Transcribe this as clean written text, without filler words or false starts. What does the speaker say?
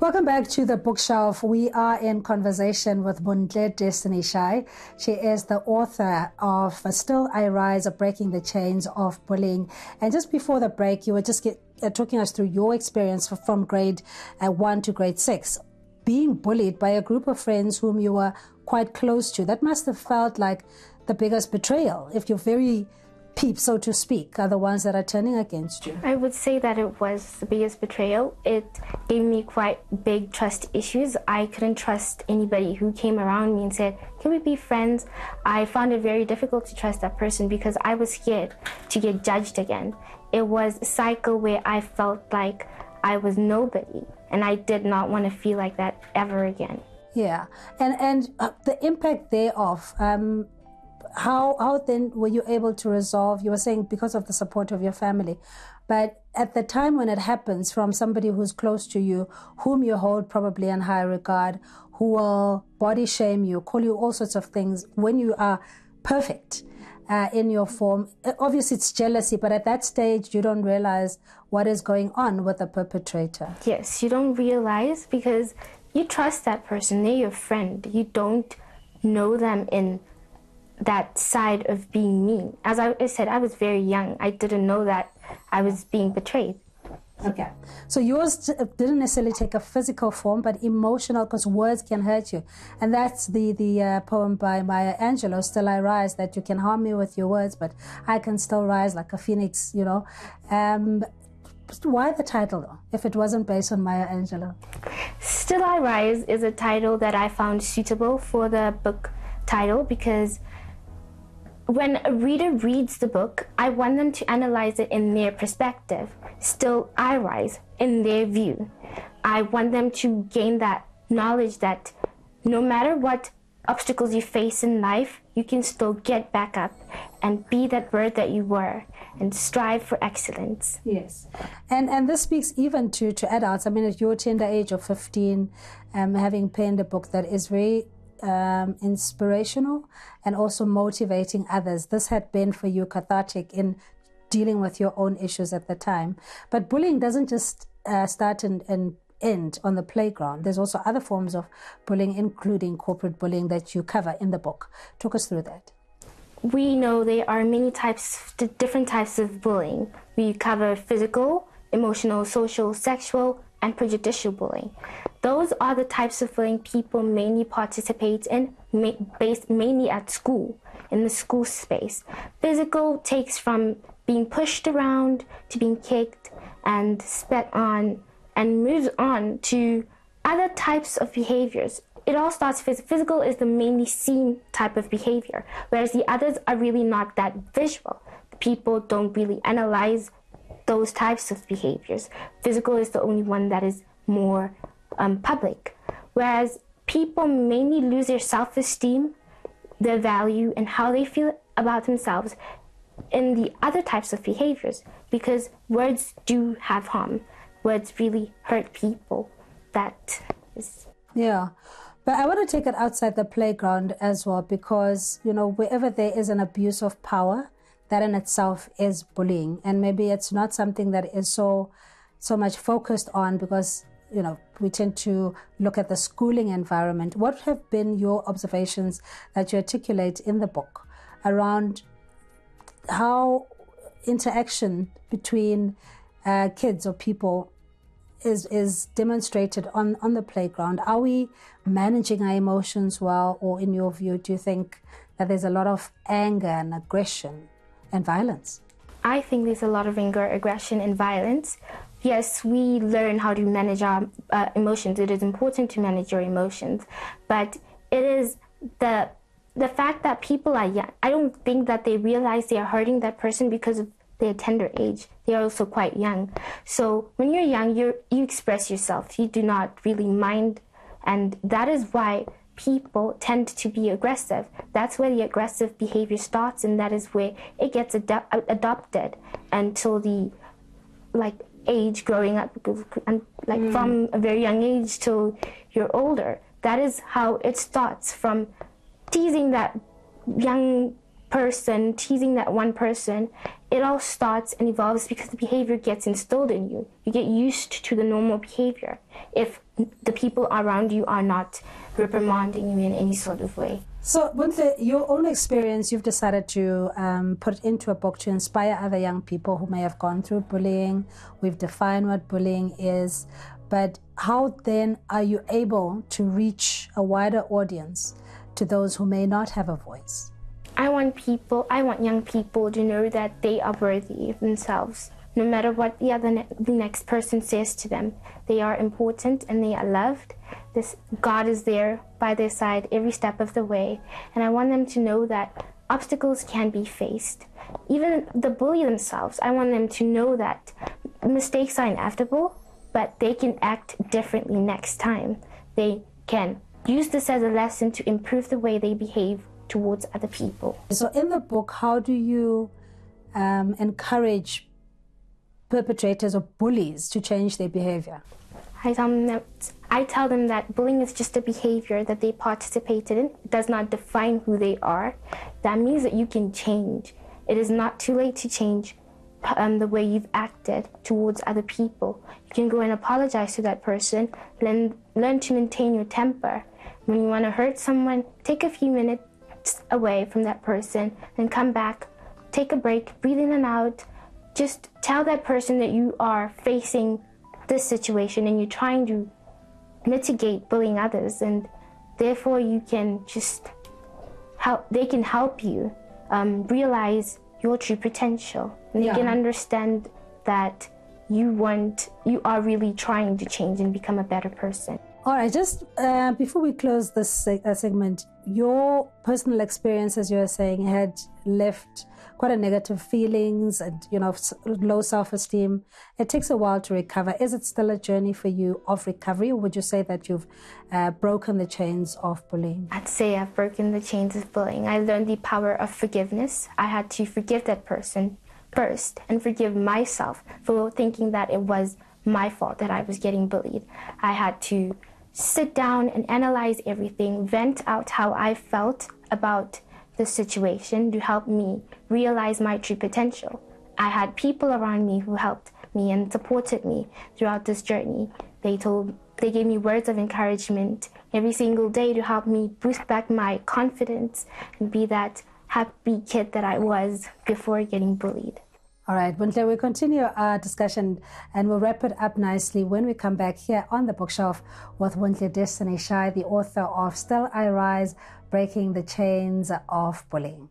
Welcome back to the bookshelf. We are in conversation with Bontle Destiny Shai. She is the author of Still I Rise, Breaking the Chains of Bullying. And just before the break, you were just talking us through your experience from grade 1 to grade 6, being bullied by a group of friends whom you were quite close to. That must have felt like the biggest betrayal, if your very peeps, so to speak, are the ones that are turning against you. I would say that it was the biggest betrayal. It gave me quite big trust issues. I couldn't trust anybody who came around me and said, can we be friends? I found it very difficult to trust that person because I was scared to get judged again. It was a cycle where I felt like I was nobody, and I did not want to feel like that ever again. Yeah, and the impact thereof, how then were you able to resolve? You were saying because of the support of your family, but at the time when it happens from somebody who's close to you, whom you hold probably in high regard, who will body shame you, call you all sorts of things when you are perfect in your form. Obviously it's jealousy, but at that stage you don't realize what is going on with the perpetrator. Yes, you don't realize because you trust that person, they're your friend. You don't know them in that side of being mean. As I said, I was very young. I didn't know that I was being betrayed. Okay. So yours didn't necessarily take a physical form, but emotional, because words can hurt you. And that's the poem by Maya Angelou, Still I Rise, that you can harm me with your words, but I can still rise like a phoenix, you know. Why the title, though, if it wasn't based on Maya Angelou? Still I Rise is a title that I found suitable for the book title because when a reader reads the book, I want them to analyze it in their perspective. Still I rise in their view. I want them to gain that knowledge that no matter what obstacles you face in life, you can still get back up and be that bird that you were and strive for excellence. Yes. And this speaks even to adults. I mean, at your tender age of 15, having penned a book that is very inspirational and also motivating others. This had been for you cathartic in dealing with your own issues at the time. But bullying doesn't just start and end on the playground. There's also other forms of bullying, including corporate bullying, that you cover in the book. Talk us through that. We know there are many different types of bullying. We cover physical, emotional, social, sexual, and prejudicial bullying. Those are the types of bullying people mainly participate in, based mainly at school, in the school space. Physical takes from being pushed around to being kicked and spat on, and moves on to other types of behaviors. It all starts physical is the mainly seen type of behavior, whereas the others are really not that visual. People don't really analyze those types of behaviors. Physical is the only one that is more public, whereas people mainly lose their self-esteem, their value, and how they feel about themselves in the other types of behaviors, because words do have harm. Words really hurt people. That is... Yeah. But I want to take it outside the playground as well, because, you know, wherever there is an abuse of power, that in itself is bullying. And maybe it's not something that is so much focused on because, you know, we tend to look at the schooling environment. What have been your observations that you articulate in the book around how interaction between kids or people is demonstrated on the playground? Are we managing our emotions well, or in your view, do you think that there's a lot of anger and aggression and violence? I think there's a lot of anger, aggression, and violence. Yes, we learn how to manage our emotions. It is important to manage your emotions, but it is the fact that people are young. I don't think that they realize they are hurting that person because of their tender age. They are also quite young. So when you're young, you express yourself. You do not really mind, and that is why people tend to be aggressive. That's where the aggressive behavior starts, and that is where it gets adopted until the age growing up, and from a very young age till you're older. That is how it starts, from teasing that young person, teasing that one person, it all starts and evolves because the behavior gets instilled in you. You get used to the normal behavior if the people around you are not reprimanding you in any sort of way. So, Bontle, your own experience, you've decided to put into a book to inspire other young people who may have gone through bullying. We've defined what bullying is, but how then are you able to reach a wider audience to those who may not have a voice? I want young people to know that they are worthy of themselves. No matter what the next person says to them, they are important and they are loved. God is there by their side every step of the way. And I want them to know that obstacles can be faced. Even the bully themselves, I want them to know that mistakes are inevitable, but they can act differently next time. They can use this as a lesson to improve the way they behave towards other people. So in the book, how do you encourage perpetrators or bullies to change their behavior? I tell them that bullying is just a behavior that they participated in. It does not define who they are. That means that you can change. It is not too late to change the way you've acted towards other people. You can go and apologize to that person, learn to maintain your temper. When you want to hurt someone, take a few minutes away from that person, then come back, take a break, breathe in and out. Just tell that person that you are facing this situation and you're trying to mitigate bullying others, and therefore you can just they can help you realize your true potential, and they can understand that you are really trying to change and become a better person. All right, just before we close this segment, your personal experience, as you were saying, had left quite a negative feelings and, low self-esteem. It takes a while to recover. Is it still a journey for you of recovery, or would you say that you've broken the chains of bullying? I'd say I've broken the chains of bullying. I learned the power of forgiveness. I had to forgive that person first and forgive myself for thinking that it was my fault that I was getting bullied. I had to sit down and analyze everything, vent out how I felt about the situation to help me realize my true potential. I had people around me who helped me and supported me throughout this journey. They gave me words of encouragement every single day to help me boost back my confidence and be that happy kid that I was before getting bullied. All right, Bontle, we'll continue our discussion and we'll wrap it up nicely when we come back here on the bookshelf with Bontle Destiny Shai, the author of Still I Rise, Breaking the Chains of Bullying.